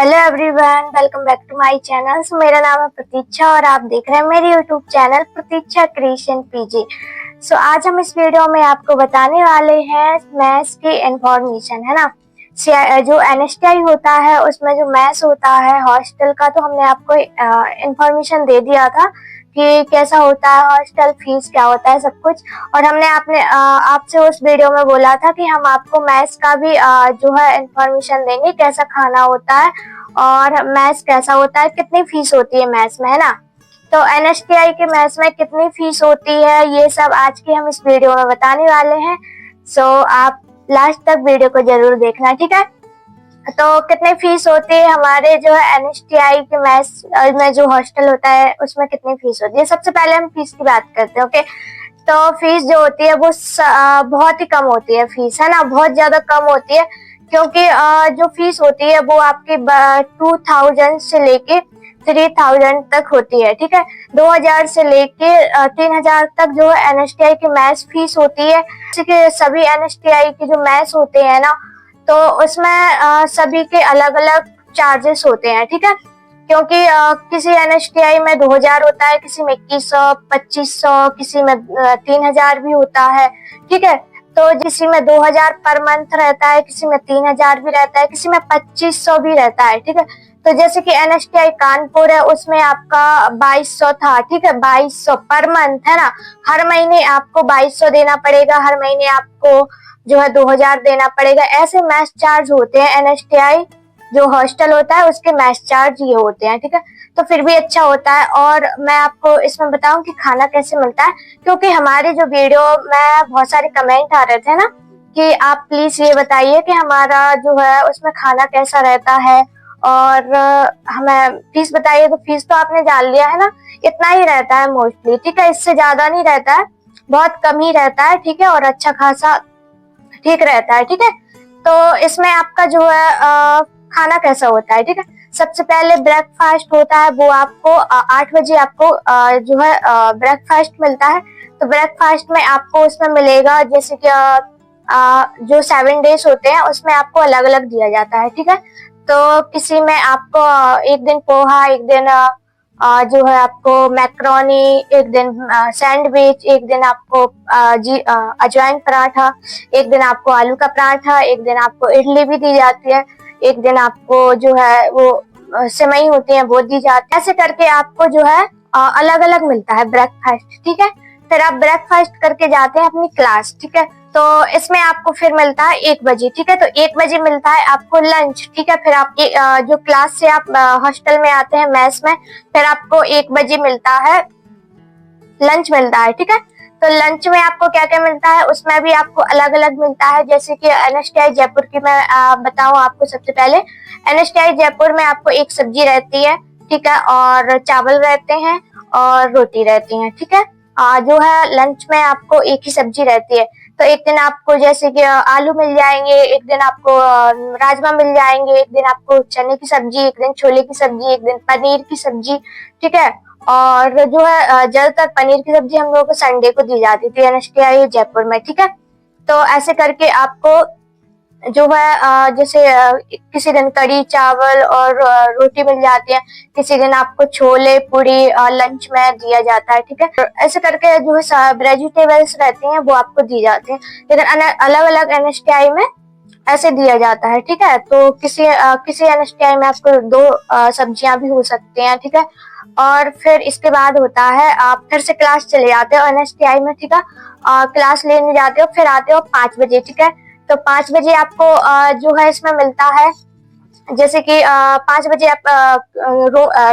Hello everyone, welcome back to my channel. मेरा नाम है प्रतीक्षा और आप देख रहे हैं मेरे यूट्यूब चैनल प्रतीक्षा क्रिएशन पीजी। आज हम इस वीडियो में आपको बताने वाले हैं मैथ्स की इंफॉर्मेशन, है ना। जो एनएसटीआई होता है उसमें जो मैथ्स होता है हॉस्टल का, तो हमने आपको इंफॉर्मेशन दे दिया था कि कैसा होता है हॉस्टल, फीस क्या होता है, सब कुछ। और हमने आपसे उस वीडियो में बोला था कि हम आपको मैथ्स का भी जो है इंफॉर्मेशन देंगे, कैसा खाना होता है और मैथ्स कैसा होता है, कितनी फीस होती है मैथ्स में, है ना। तो एनएसटीआई के मैथ्स में कितनी फीस होती है, ये सब आज की हम इस वीडियो में बताने वाले हैं। आप लास्ट तक वीडियो को जरूर देखना, ठीक है। तो कितनी फीस होती है हमारे जो है एनएसटीआई के मैथ्स में जो हॉस्टल होता है उसमें कितनी फीस होती है। सबसे पहले हम फीस की बात करते हैं, ओके। तो फीस जो होती है वो बहुत ही कम होती है, फीस, है ना, बहुत ज्यादा कम होती है। क्योंकि जो फीस होती है वो आपकी 2000 से लेके 3000 तक होती है, ठीक है। 2000 से लेके 3000 तक जो है एनएसटीआई की मैथ्स फीस होती है। सभी एनएसटीआई के जो मैथ्स होते हैं ना, तो उसमें सभी के अलग अलग चार्जेस होते हैं, ठीक है। क्योंकि किसी एनएसटीआई में 2000 होता है, किसी में 2100, 2500, किसी में 3000 भी होता है, ठीक है। तो किसी में 2000 पर मंथ रहता है, किसी में 3000 भी रहता है, किसी में 2500 भी रहता है, ठीक है। तो जैसे कि एनएसटीआई कानपुर है उसमें आपका 2200 था, ठीक है, 2200 पर मंथ, है ना। हर महीने आपको 2200 देना पड़ेगा, हर महीने आपको जो है 2000 देना पड़ेगा। ऐसे मैथ्स चार्ज होते हैं एनएसटीआई जो हॉस्टल होता है उसके मैथ्स चार्ज ये होते हैं, ठीक है। तो फिर भी अच्छा होता है। और मैं आपको इसमें बताऊं कि खाना कैसे मिलता है, क्योंकि हमारे जो वीडियो में बहुत सारे कमेंट आ रहे थे ना कि आप प्लीज ये बताइए कि हमारा जो है उसमें खाना कैसा रहता है और हमें फीस बताइए। तो फीस तो आपने जान लिया है ना, इतना ही रहता है मोस्टली, ठीक है, इससे ज्यादा नहीं रहता है, बहुत कम ही रहता है, ठीक है। और अच्छा खासा ठीक रहता है, ठीक है। तो इसमें आपका जो है खाना कैसा होता है, ठीक है। सबसे पहले ब्रेकफास्ट होता है, वो आपको 8 बजे आपको जो है ब्रेकफास्ट मिलता है। तो ब्रेकफास्ट में आपको उसमें मिलेगा जैसे कि जो 7 डेज होते हैं उसमें आपको अलग अलग दिया जाता है, ठीक है। तो किसी में आपको एक दिन पोहा, एक दिन जो है आपको मैक्रोनी, एक दिन सैंडविच, एक दिन आपको अजवाइन पराठा, एक दिन आपको आलू का पराठा, एक दिन आपको इडली भी दी जाती है, एक दिन आपको जो है वो सेवई होती है वो दी जाती है। ऐसे करके आपको जो है अलग अलग मिलता है ब्रेकफास्ट, ठीक है। फिर आप ब्रेकफास्ट करके जाते हैं अपनी क्लास, ठीक है। तो इसमें आपको फिर मिलता है 1 बजे, ठीक है। तो 1 बजे मिलता है आपको लंच, ठीक है। फिर आप जो क्लास से आप हॉस्टल में आते हैं मेस में, फिर आपको 1 बजे मिलता है लंच मिलता है, ठीक है। तो लंच में आपको क्या क्या मिलता है उसमें भी आपको अलग अलग मिलता है। जैसे कि एनएसटीआई जयपुर की मैं बताऊं आपको। सबसे पहले एनएसटीआई जयपुर में आपको एक सब्जी रहती है, ठीक है, और चावल रहते हैं और रोटी रहती है, ठीक है। जो है लंच में आपको एक ही सब्जी रहती है। तो एक दिन आपको जैसे कि आलू मिल जाएंगे, एक दिन आपको राजमा मिल जाएंगे, एक दिन आपको चने की सब्जी, एक दिन छोले की सब्जी, एक दिन पनीर की सब्जी, ठीक है। और जो है ज्यादातर पनीर की सब्जी हम लोगों को संडे को दी जाती थी एनएसटीआई जयपुर में, ठीक है। तो ऐसे करके आपको जो है जैसे किसी दिन कड़ी चावल और रोटी मिल जाती है, किसी दिन आपको छोले पूरी लंच में दिया जाता है, ठीक है। ऐसे करके जो है वेजिटेबल्स रहती हैं वो आपको दी जाती है। लेकिन अलग अलग एनएसटीआई में ऐसे दिया जाता है, ठीक है। तो किसी एनएसटीआई में आपको 2 सब्जियां भी हो सकती हैं, ठीक है। और फिर इसके बाद होता है आप फिर से क्लास चले जाते हो एनएसटीआई में, ठीक है। क्लास लेने जाते हो, फिर आते हो 5 बजे, ठीक है। तो 5 बजे आपको जो है इसमें मिलता है जैसे कि 5 बजे आप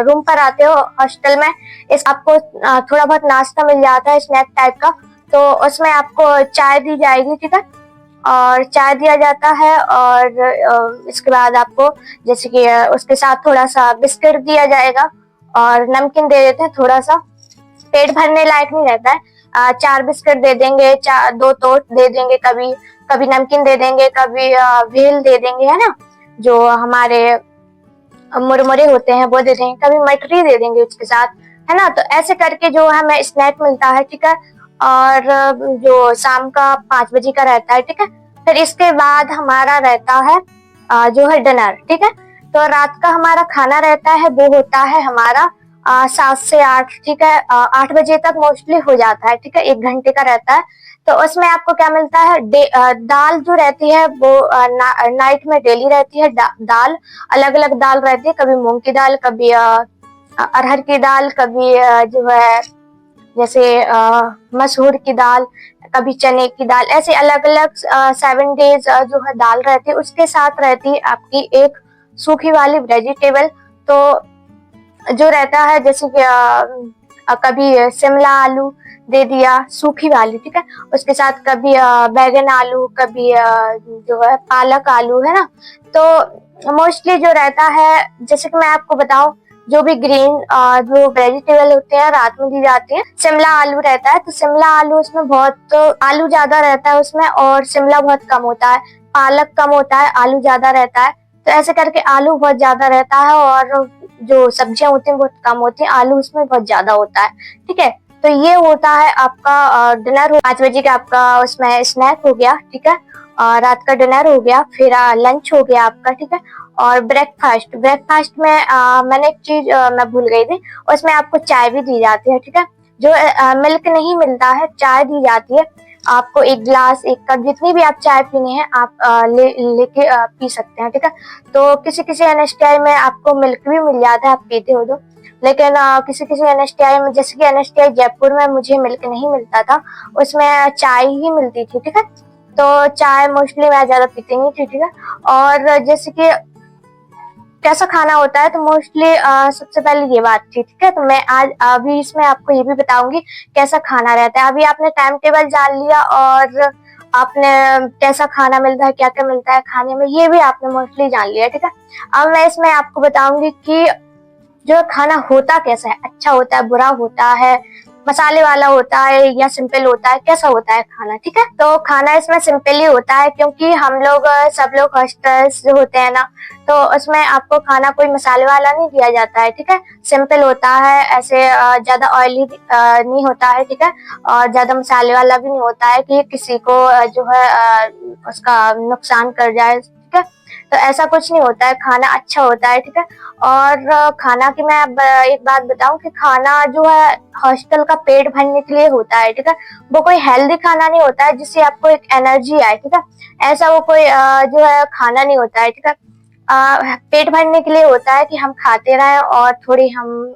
रूम पर आते हो हॉस्टल में, इस आपको थोड़ा बहुत नाश्ता मिल जाता है स्नैक टाइप का। तो उसमें आपको चाय दी जाएगी, ठीक है, और चाय दिया जाता है। और इसके बाद आपको जैसे कि उसके साथ थोड़ा सा बिस्किट दिया जाएगा और नमकीन दे देते हैं थोड़ा सा। पेट भरने लायक नहीं रहता है। 4 बिस्किट दे देंगे, 2 टोस्ट दे देंगे, कभी कभी नमकीन दे देंगे, कभी भेल दे देंगे, है ना, जो हमारे मुरमुरे होते हैं वो दे देंगे, कभी मटरी दे देंगे उसके साथ, है ना। तो ऐसे करके जो हमें स्नैक मिलता है, ठीक है। और जो शाम का 5 बजे का रहता है, ठीक है। फिर इसके बाद हमारा रहता है जो है डिनर, ठीक है। तो रात का हमारा खाना रहता है वो होता है हमारा 7 से 8, ठीक है। 8 बजे तक मोस्टली हो जाता है, ठीक है, 1 घंटे का रहता है। तो उसमें आपको क्या मिलता है, दाल जो रहती है वो नाइट में डेली रहती है। दाल अलग अलग दाल रहती है, कभी मूंग की दाल, कभी अरहर की दाल, कभी जो है जैसे मसूर की दाल, कभी चने की दाल, ऐसे अलग अलग 7 डेज जो है दाल रहती है। उसके साथ रहती है आपकी एक सूखी वाली वेजिटेबल। तो जो रहता है जैसे कि कभी शिमला आलू दे दिया सूखी वाली, ठीक है। उसके साथ कभी बैगन आलू, कभी जो है पालक आलू, है ना। तो मोस्टली जो रहता है, जैसे कि मैं आपको बताऊं, जो भी ग्रीन जो वेजिटेबल होते हैं रात में दी जाती है। शिमला आलू रहता है तो शिमला आलू, उसमें बहुत आलू ज्यादा रहता है उसमें, और शिमला बहुत कम होता है। पालक कम होता है, आलू ज्यादा रहता है। तो ऐसे करके आलू बहुत ज्यादा रहता है, और जो सब्जियां होती हैं बहुत कम होती हैं, आलू उसमें बहुत ज्यादा होता है, ठीक है। तो ये होता है आपका डिनर। 5 बजे का आपका उसमें स्नैक हो गया, ठीक है। रात का डिनर हो गया, फिर लंच हो गया आपका, ठीक है। और ब्रेकफास्ट, ब्रेकफास्ट में मैंने एक चीज मैं भूल गई थी, उसमें आपको चाय भी दी जाती है, ठीक है। जो मिल्क नहीं मिलता है, चाय दी जाती है आपको। 1 गिलास, 1 कप, जितनी भी आप चाय पीनी है आप लेके पी सकते हैं, ठीक है। तो किसी किसी एनएसटीआई में आपको मिल्क भी मिल जाता है, आप पीते हो तो। लेकिन किसी किसी एनएसटीआई में, जैसे कि एनएसटीआई जयपुर में मुझे मिल्क नहीं मिलता था, उसमें चाय ही मिलती थी, ठीक है। तो चाय मोस्टली मैं ज्यादा पीती नहीं थी, ठीक है। और जैसे कि कैसा खाना होता है, तो मोस्टली सबसे पहले ये बात थी, ठीक है। तो मैं आज अभी इसमें आपको ये भी बताऊंगी कैसा खाना रहता है। अभी आपने टाइम टेबल जान लिया, और आपने कैसा खाना मिलता है, क्या क्या मिलता है खाने में, ये भी आपने मोस्टली जान लिया, ठीक है। अब मैं इसमें आपको बताऊंगी कि जो खाना होता कैसा है, अच्छा होता है, बुरा होता है, मसाले वाला होता है या सिंपल होता है, कैसा होता है खाना, ठीक है। तो खाना इसमें सिंपल ही होता है, क्योंकि हम लोग सब लोग हॉस्टल्स जो होते हैं ना, तो उसमें आपको खाना कोई मसाले वाला नहीं दिया जाता है, ठीक है। सिंपल होता है, ऐसे ज्यादा ऑयली नहीं होता है, ठीक है। और ज्यादा मसाले वाला भी नहीं होता है कि किसी को जो है उसका नुकसान कर जाए, ठीक है। तो ऐसा कुछ नहीं होता है, खाना अच्छा होता है, ठीक है। और खाना की मैं अब एक बात बताऊं कि खाना जो है हॉस्टल का पेट भरने के लिए होता है, ठीक है। वो कोई हेल्दी खाना नहीं होता है जिससे आपको एक एनर्जी आए, ठीक है। ऐसा वो कोई जो है खाना नहीं होता है, ठीक है। पेट भरने के लिए होता है कि हम खाते रहें और थोड़ी हम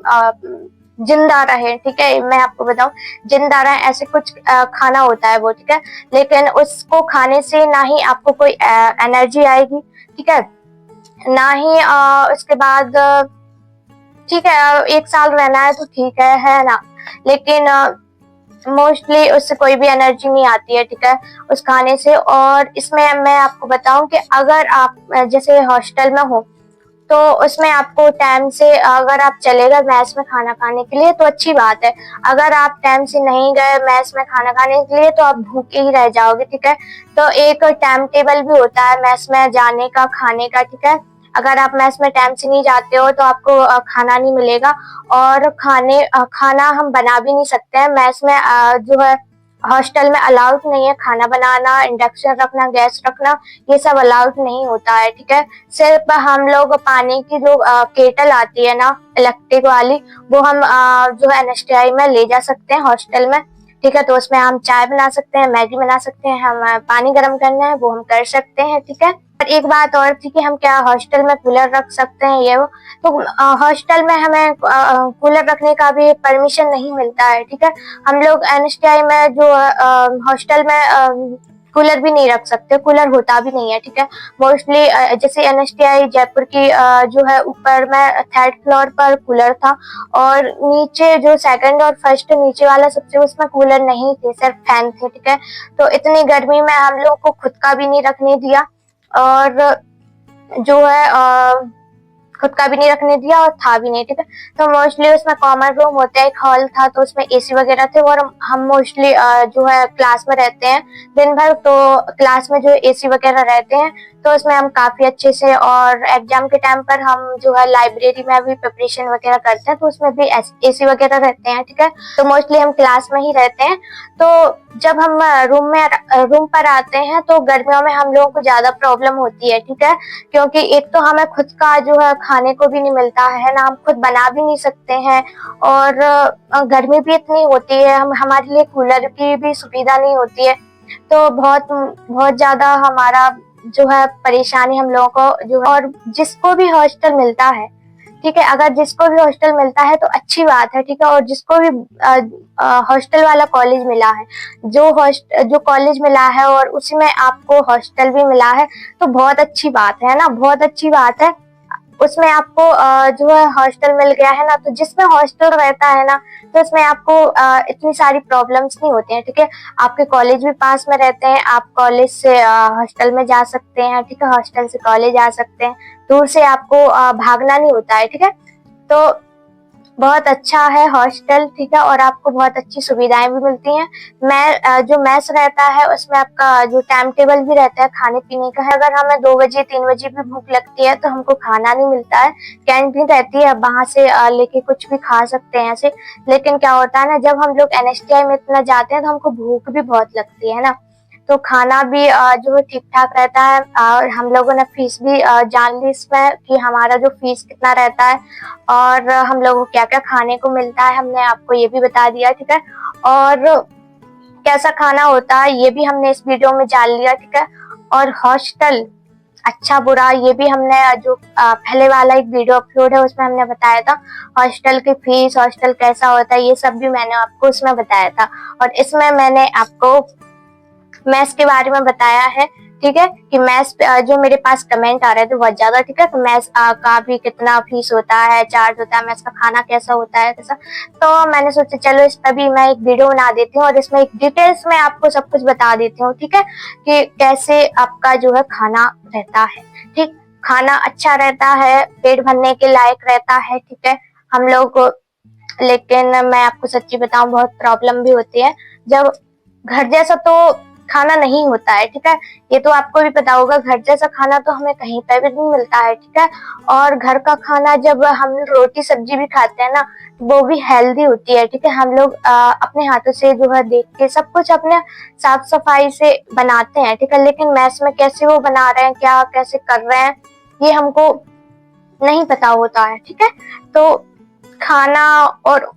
जिंदा रहे, ठीक है। मैं आपको बताऊं, जिंदा रहे ऐसे कुछ खाना होता है वो, ठीक है। लेकिन उसको खाने से ना ही आपको कोई एनर्जी आएगी, ठीक है, ना ही उसके बाद ठीक है 1 साल रहना है तो ठीक है ना। लेकिन मोस्टली उससे कोई भी एनर्जी नहीं आती है, ठीक है, उस खाने से। और इसमें मैं आपको बताऊं कि अगर आप जैसे हॉस्टल में हो, तो उसमें आपको टाइम से अगर आप चले गए मैस में खाना खाने के लिए तो अच्छी बात है। अगर आप टाइम से नहीं गए मैस में खाना खाने के लिए तो आप भूखे ही रह जाओगे, ठीक है। तो एक टाइम टेबल भी होता है मैस में जाने का, खाने का, ठीक है। अगर आप मैस में टाइम से नहीं जाते हो तो आपको खाना नहीं मिलेगा। और खाना हम बना भी नहीं सकते हैं मैस में, जो है हॉस्टल में अलाउड नहीं है खाना बनाना, इंडक्शन रखना, गैस रखना, ये सब अलाउड नहीं होता है, ठीक है। सिर्फ हम लोग पानी की जो केटल आती है ना इलेक्ट्रिक वाली, वो हम जो है एनएसटीआई में ले जा सकते हैं हॉस्टल में, ठीक है। तो उसमें हम चाय बना सकते हैं, मैगी बना सकते हैं, हम पानी गर्म करना है वो हम कर सकते हैं, ठीक है। और एक बात और थी कि हम क्या हॉस्टल में कूलर रख सकते हैं, ये वो। तो हॉस्टल में हमें कूलर रखने का भी परमिशन नहीं मिलता है, ठीक है। हम लोग एनएसटीआई में जो हॉस्टल में कूलर भी नहीं रख सकते, कूलर होता भी नहीं है, ठीक है। मोस्टली जैसे एनएसटीआई जयपुर की जो है ऊपर में 3rd फ्लोर पर कूलर था, और नीचे जो 2nd और 1st नीचे वाला सबसे, उसमें कूलर नहीं थे, सिर्फ फैन थे, ठीक है। तो इतनी गर्मी में हम लोग को खुद का भी नहीं रखने दिया, और जो है खुद का भी नहीं रखने दिया और था भी नहीं, ठीक है। तो मोस्टली उसमें कॉमन रूम होता है, एक हॉल था, तो उसमें एसी वगैरह थे, और हम मोस्टली जो है क्लास में रहते हैं दिन भर, तो क्लास में जो एसी वगैरह रहते हैं तो उसमें हम काफी अच्छे से, और एग्जाम के टाइम पर हम जो है लाइब्रेरी में भी प्रिपरेशन वगैरह करते हैं, तो उसमें भी एसी वगैरह रहते हैं, ठीक है। तो मोस्टली हम क्लास में ही रहते हैं। तो जब हम रूम पर आते हैं तो गर्मियों में हम लोगों को ज्यादा प्रॉब्लम होती है, ठीक है, क्योंकि एक तो हमें खुद का जो है खाने को भी नहीं मिलता है ना, हम खुद बना भी नहीं सकते हैं, और गर्मी भी इतनी होती है, हमारे लिए कूलर की भी सुविधा नहीं होती है, तो बहुत बहुत ज्यादा हमारा जो है परेशानी हम लोगों को जो है। और जिसको भी हॉस्टल मिलता है, ठीक है, अगर जिसको भी हॉस्टल मिलता है तो अच्छी बात है, ठीक है, और जिसको भी हॉस्टल वाला कॉलेज मिला है, जो कॉलेज मिला है और उसी में आपको हॉस्टल भी मिला है, तो बहुत अच्छी बात है ना, बहुत अच्छी बात है। उसमें आपको जो है हॉस्टल मिल गया है ना, तो जिसमें हॉस्टल रहता है ना, तो उसमें आपको इतनी सारी प्रॉब्लम्स नहीं होती हैं, ठीक है। आपके कॉलेज भी पास में रहते हैं, आप कॉलेज से हॉस्टल में जा सकते हैं, ठीक है, हॉस्टल से कॉलेज आ सकते हैं, दूर से आपको भागना नहीं होता है, ठीक है। तो बहुत अच्छा है हॉस्टल, ठीक है, और आपको बहुत अच्छी सुविधाएं भी मिलती हैं। जो मेस रहता है उसमें आपका जो टाइम टेबल भी रहता है खाने पीने का है, अगर हमें 2 बजे 3 बजे भी भूख लगती है तो हमको खाना नहीं मिलता है, कैंटीन रहती है, वहां से लेके कुछ भी खा सकते हैं ऐसे। लेकिन क्या होता है ना, जब हम लोग एनएसटीआई में इतना जाते हैं तो हमको भूख भी बहुत लगती है ना, तो खाना भी जो है ठीक ठाक रहता है। और हम लोगों ने फीस भी जान ली इसमें कि हमारा जो फीस कितना रहता है, और हम लोगों को क्या क्या खाने को मिलता है, हमने आपको ये भी बता दिया, ठीक है, और कैसा खाना होता है ये भी हमने इस वीडियो में जान लिया, ठीक है। और हॉस्टल अच्छा बुरा ये भी हमने जो पहले वाला एक वीडियो अपलोड है उसमें हमने बताया था, हॉस्टल की फीस, हॉस्टल कैसा होता है, ये सब भी मैंने आपको उसमें बताया था। और इसमें मैंने आपको मैथ्स के बारे में बताया है, ठीक है, कि मैथ्स जो मेरे पास कमेंट आ रहे थे बहुत ज्यादा, ठीक है, तो मैथ्स का भी कितना फीस होता है, चार्ज होता है, मैथ्स का खाना कैसा होता है, कैसा। तो मैंने सोचा चलो इस पर भी मैं एक वीडियो बना देती हूँ और इसमें एक डिटेल्स में आपको सब कुछ बता देती हूँ, ठीक है, कि कैसे आपका जो है खाना रहता है, ठीक। खाना अच्छा रहता है, पेट भरने के लायक रहता है, ठीक है, हम लोग को। लेकिन मैं आपको सच्ची बताऊं, बहुत प्रॉब्लम भी होती है जब घर जैसा तो खाना नहीं होता है, ठीक है, ये तो आपको भी पता होगा, घर जैसा खाना तो हमें कहीं पर भी नहीं मिलता है, ठीक है। और घर का खाना जब हम रोटी सब्जी भी खाते हैं ना, वो भी हेल्दी होती है, ठीक है, हम लोग अपने हाथों से जो है देख के सब कुछ अपने साफ सफाई से बनाते हैं, ठीक है। लेकिन मैस में कैसे वो बना रहे हैं, क्या कैसे कर रहे हैं, ये हमको नहीं पता होता है, ठीक है। तो खाना और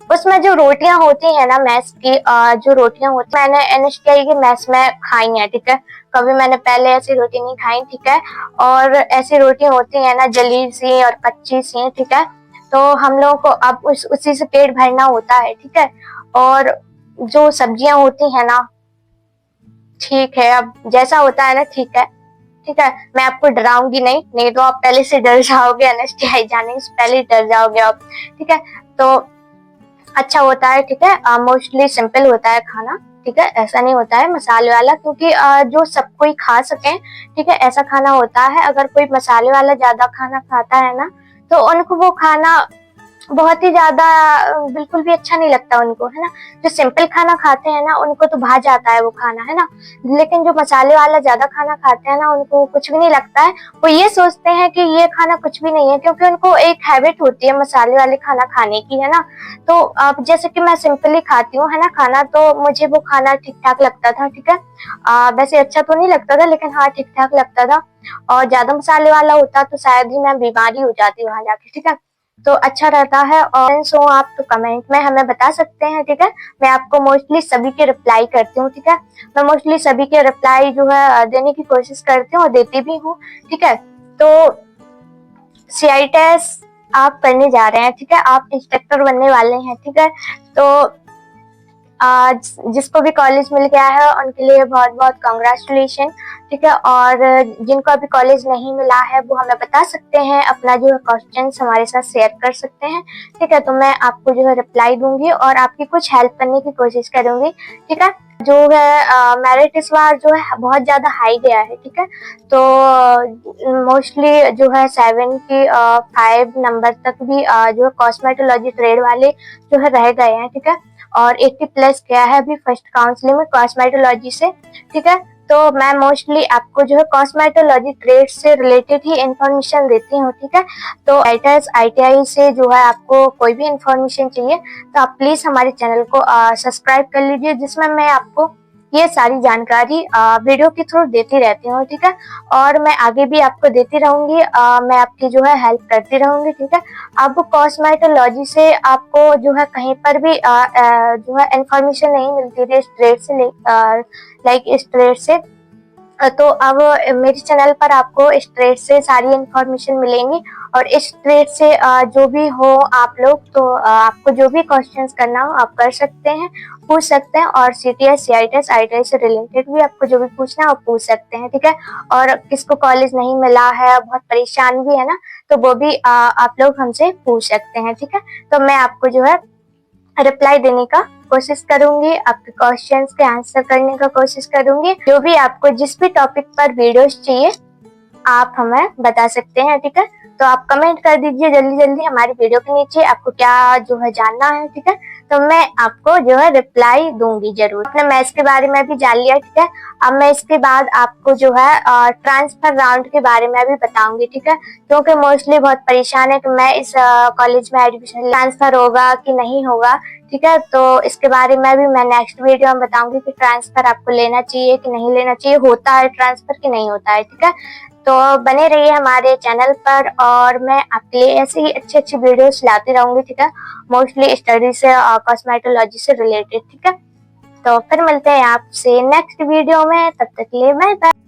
उसमें जो रोटियां होती है ना मैस की, जो रोटियां होती मैंने एनएसटीआई की मैस में खाई है, ठीक है, कभी मैंने पहले ऐसी रोटी नहीं खाई, ठीक है। और ऐसी रोटियां होती है ना जली सी और कच्ची सी, ठीक है, तो हम लोगों को अब उसी से पेट भरना होता है, ठीक है। और जो सब्जियां होती है ना, ठीक है, अब जैसा होता है ना, ठीक है, ठीक है, मैं आपको डराऊंगी नहीं, नहीं तो आप पहले से डर जाओगे, एनएसटीआई जाने से पहले ही डर जाओगे आप, ठीक है। तो अच्छा होता है, ठीक है, मोस्टली सिंपल होता है खाना, ठीक है, ऐसा नहीं होता है मसाले वाला, क्योंकि जो सब कोई खा सके, ठीक है, ऐसा खाना होता है। अगर कोई मसाले वाला ज्यादा खाना खाता है ना, तो उनको वो खाना बहुत ही ज्यादा बिल्कुल भी अच्छा नहीं लगता उनको, है ना। जो सिंपल खाना खाते हैं ना उनको तो भा जाता है वो खाना, है ना। लेकिन जो मसाले वाला ज्यादा खाना खाते हैं ना उनको कुछ भी नहीं लगता है, वो ये सोचते हैं कि ये खाना कुछ भी नहीं है, क्योंकि उनको एक हैबिट होती है मसाले वाले खाना खाने की, है ना। तो अब जैसे कि मैं सिंपली खाती हूँ, है ना, खाना, तो मुझे वो खाना ठीक ठाक लगता था, ठीक है, वैसे अच्छा तो नहीं लगता था, लेकिन हाँ ठीक ठाक लगता था। और ज्यादा मसाले वाला होता तो शायद ही मैं बीमारी हो जाती वहां जाके, ठीक है। तो अच्छा रहता है। और सो आप तो कमेंट में हमें बता सकते हैं, ठीक है, मैं आपको मोस्टली सभी के रिप्लाई करती हूँ, ठीक है, मैं मोस्टली सभी के रिप्लाई जो है देने की कोशिश करती हूँ और देती भी हूँ, ठीक है। तो सीआई टेस्ट आप करने जा रहे हैं, ठीक है, आप इंस्ट्रक्टर बनने वाले हैं, ठीक है, तो जिसको भी कॉलेज मिल गया है उनके लिए बहुत बहुत कांग्रेचुलेशन, ठीक है। और जिनको अभी कॉलेज नहीं मिला है वो हमें बता सकते हैं, अपना जो है क्वेश्चन हमारे साथ शेयर कर सकते हैं, ठीक है। तो मैं आपको जो है रिप्लाई दूंगी और आपकी कुछ हेल्प करने की कोशिश करूंगी, ठीक है। जो है मेरिट इस बार जो है बहुत ज्यादा हाई गया है, ठीक है। तो मोस्टली जो है 75 नंबर तक भी जो है कॉस्मेटोलॉजी ट्रेड वाले जो है रह गए हैं, ठीक है। और 80 प्लस गया है अभी फर्स्ट काउंसलिंग में कॉस्मेटोलॉजी से, ठीक है। तो मैं मोस्टली आपको जो है कॉस्मेटोलॉजी ट्रेड से रिलेटेड ही इंफॉर्मेशन देती हूँ, ठीक है। तो ITI से जो है आपको कोई भी इंफॉर्मेशन चाहिए तो आप प्लीज हमारे चैनल को सब्सक्राइब कर लीजिए, जिसमें मैं आपको ये सारी जानकारी वीडियो के थ्रू देती रहती हूँ, ठीक है। और मैं आगे भी आपको देती रहूंगी, मैं आपकी जो है हेल्प करती रहूंगी, ठीक है। अब कॉस्मेटोलॉजी से आपको जो है कहीं पर भी जो है इंफॉर्मेशन नहीं मिलती थी स्ट्रेट से, लाइक स्ट्रेट से। तो अब मेरे चैनल पर आपको स्ट्रेट से सारी इंफॉर्मेशन मिलेंगी और स्ट्रेट से जो भी हो आप लोग, तो आपको जो भी क्वेश्चंस करना हो आप कर सकते हैं, पूछ सकते हैं। और CTS, CITS, ITI से रिलेटेड भी आपको जो भी पूछना है आप पूछ सकते हैं, ठीक है। और किसको कॉलेज नहीं मिला है, बहुत परेशान भी है ना, तो वो भी आप लोग हमसे पूछ सकते हैं, ठीक है। तो मैं आपको जो है रिप्लाई देने का कोशिश करूंगी, आपके क्वेश्चंस के आंसर करने का कोशिश करूंगी। जो भी आपको जिस भी टॉपिक पर वीडियोस चाहिए आप हमें बता सकते हैं, ठीक है। तो आप कमेंट कर दीजिए जल्दी जल्दी हमारी वीडियो के नीचे आपको क्या जो है जानना है, ठीक है। तो मैं आपको जो है रिप्लाई दूंगी जरूर। अपने मैथ्स के बारे में भी जान लिया, ठीक है। अब मैं इसके बाद आपको जो है ट्रांसफर राउंड के बारे में भी बताऊंगी, ठीक है। क्योंकि मोस्टली बहुत परेशान है कि मैं इस कॉलेज में एडमिशन ट्रांसफर होगा कि नहीं होगा, ठीक है। तो इसके बारे में भी मैं नेक्स्ट वीडियो में बताऊंगी कि ट्रांसफर आपको लेना चाहिए कि नहीं लेना चाहिए, होता है ट्रांसफर कि नहीं होता है, ठीक है। तो बने रहिए हमारे चैनल पर और मैं आपके लिए ऐसे ही अच्छी अच्छी वीडियोस लाती रहूंगी, ठीक है। मोस्टली स्टडी से कॉस्मेटोलॉजी से रिलेटेड, ठीक है। तो फिर मिलते हैं आपसे नेक्स्ट वीडियो में, तब तक के लिए बाय बाय।